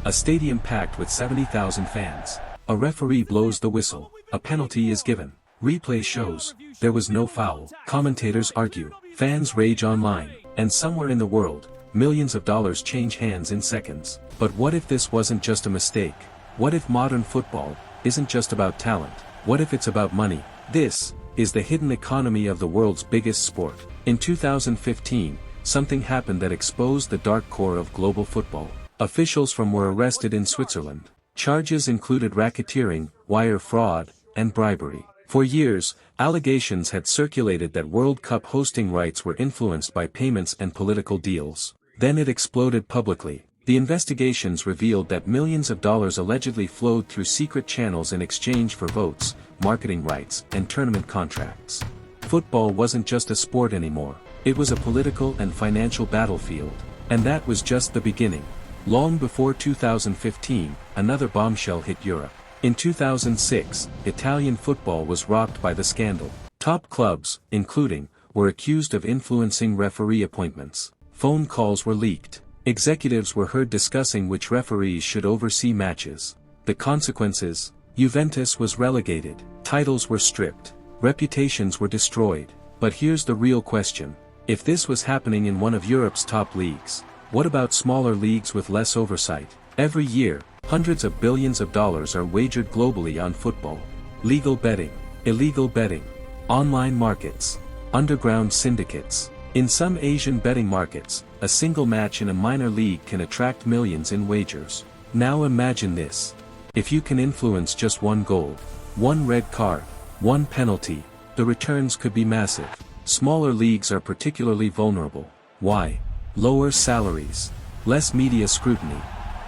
A stadium packed with 70,000 fans. A referee blows the whistle. A penalty is given. Replay shows there was no foul. Commentators argue. Fans rage online. And somewhere in the world, millions of dollars change hands in seconds. But what if this wasn't just a mistake? What if modern football isn't just about talent? What if it's about money? This is the hidden economy of the world's biggest sport. In 2015, something happened that exposed the dark core of global football. Officials were arrested in Switzerland. Charges included racketeering, wire fraud, and bribery. For years, allegations had circulated that World Cup hosting rights were influenced by payments and political deals. Then it exploded publicly. The investigations revealed that millions of dollars allegedly flowed through secret channels in exchange for votes, marketing rights, and tournament contracts. Football wasn't just a sport anymore. It was a political and financial battlefield. And that was just the beginning. Long before 2015, another bombshell hit Europe. In 2006, Italian football was rocked by the scandal. Top clubs, including, were accused of influencing referee appointments. Phone calls were leaked. Executives were heard discussing which referees should oversee matches. The consequences? Juventus was relegated. Titles were stripped. Reputations were destroyed. But here's the real question. If this was happening in one of Europe's top leagues, what about smaller leagues with less oversight? Every year, hundreds of billions of dollars are wagered globally on football. Legal betting, illegal betting, online markets, underground syndicates. In some Asian betting markets, a single match in a minor league can attract millions in wagers. Now imagine this. If you can influence just one goal, one red card, one penalty, the returns could be massive. Smaller leagues are particularly vulnerable. Why? Lower salaries, less media scrutiny,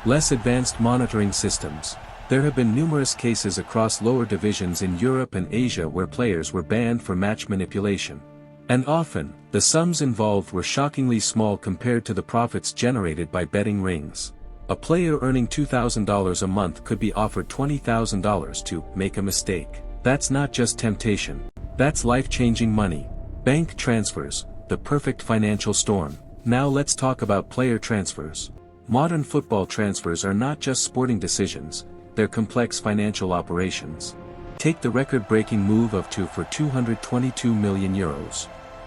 less advanced monitoring systems. There have been numerous cases across lower divisions in Europe and Asia where players were banned for match manipulation. And often, the sums involved were shockingly small compared to the profits generated by betting rings. A player earning $2,000 a month could be offered $20,000 to make a mistake. That's not just temptation. That's life-changing money. Bank transfers, the perfect financial storm. Now let's talk about player transfers. Modern football transfers are not just sporting decisions, they're complex financial operations. Take the record-breaking move of two for €222 million.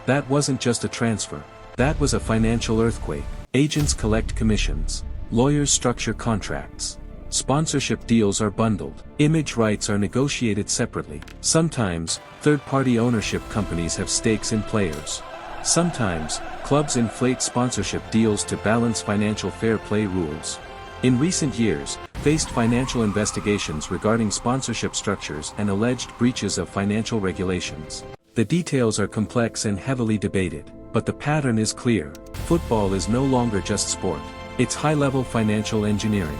That wasn't just a transfer, that was a financial earthquake. Agents collect commissions. Lawyers structure contracts. Sponsorship deals are bundled. Image rights are negotiated separately. Sometimes, third-party ownership companies have stakes in players. Sometimes, clubs inflate sponsorship deals to balance financial fair play rules. In recent years, faced financial investigations regarding sponsorship structures and alleged breaches of financial regulations. The details are complex and heavily debated, but the pattern is clear. Football is no longer just sport. It's high-level financial engineering.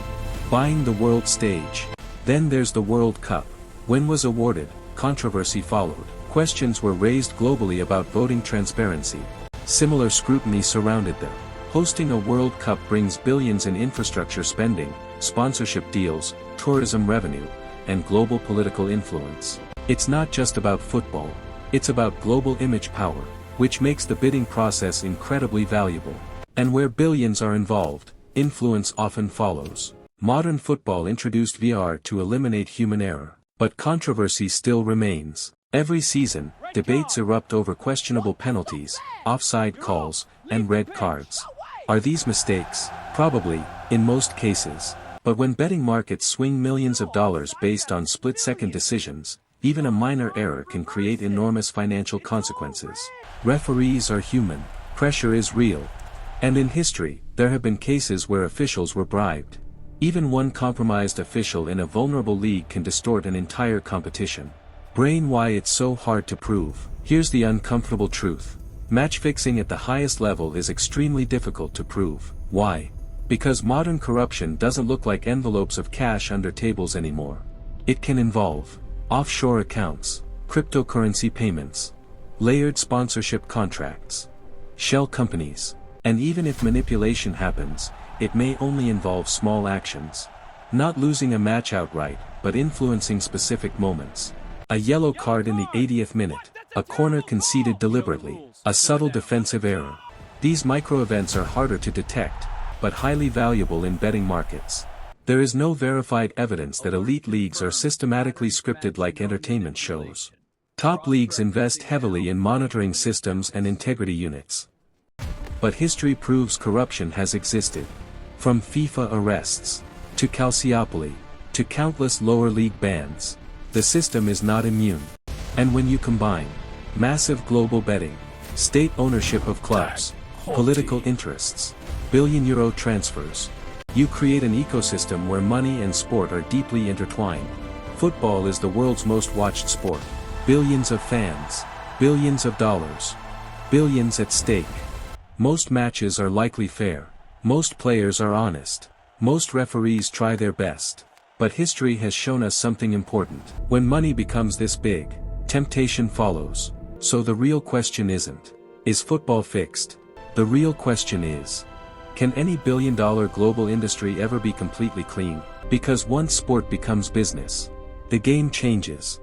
Buying the world stage. Then there's the World Cup. When was awarded, controversy followed. Questions were raised globally about voting transparency. Similar scrutiny surrounded them. Hosting a World Cup brings billions in infrastructure spending, sponsorship deals, tourism revenue, and global political influence. It's not just about football. It's about global image power, which makes the bidding process incredibly valuable. And where billions are involved, influence often follows. Modern football introduced VR to eliminate human error. But controversy still remains. Every season, debates erupt over questionable penalties, offside calls, and red cards. Are these mistakes? Probably, in most cases. But when betting markets swing millions of dollars based on split-second decisions, even a minor error can create enormous financial consequences. Referees are human. Pressure is real. And in history, there have been cases where officials were bribed. Even one compromised official in a vulnerable league can distort an entire competition. Brain, why it's so hard to prove. Here's the uncomfortable truth. Match fixing at the highest level is extremely difficult to prove. Why? Because modern corruption doesn't look like envelopes of cash under tables anymore. It can involve offshore accounts, cryptocurrency payments, layered sponsorship contracts, shell companies. And even if manipulation happens, it may only involve small actions. Not losing a match outright, but influencing specific moments. A yellow card in the 80th minute, a corner conceded deliberately, a subtle defensive error. These micro-events are harder to detect, but highly valuable in betting markets. There is no verified evidence that elite leagues are systematically scripted like entertainment shows. Top leagues invest heavily in monitoring systems and integrity units. But history proves corruption has existed. From FIFA arrests, to Calciopoli, to countless lower league bans, the system is not immune. And when you combine massive global betting, state ownership of clubs, political interests, billion-euro transfers, you create an ecosystem where money and sport are deeply intertwined. Football is the world's most watched sport. Billions of fans, billions of dollars, billions at stake. Most matches are likely fair. Most players are honest. Most referees try their best. But history has shown us something important. When money becomes this big, temptation follows. So the real question isn't, is football fixed? The real question is, can any billion-dollar global industry ever be completely clean? Because once sport becomes business, the game changes.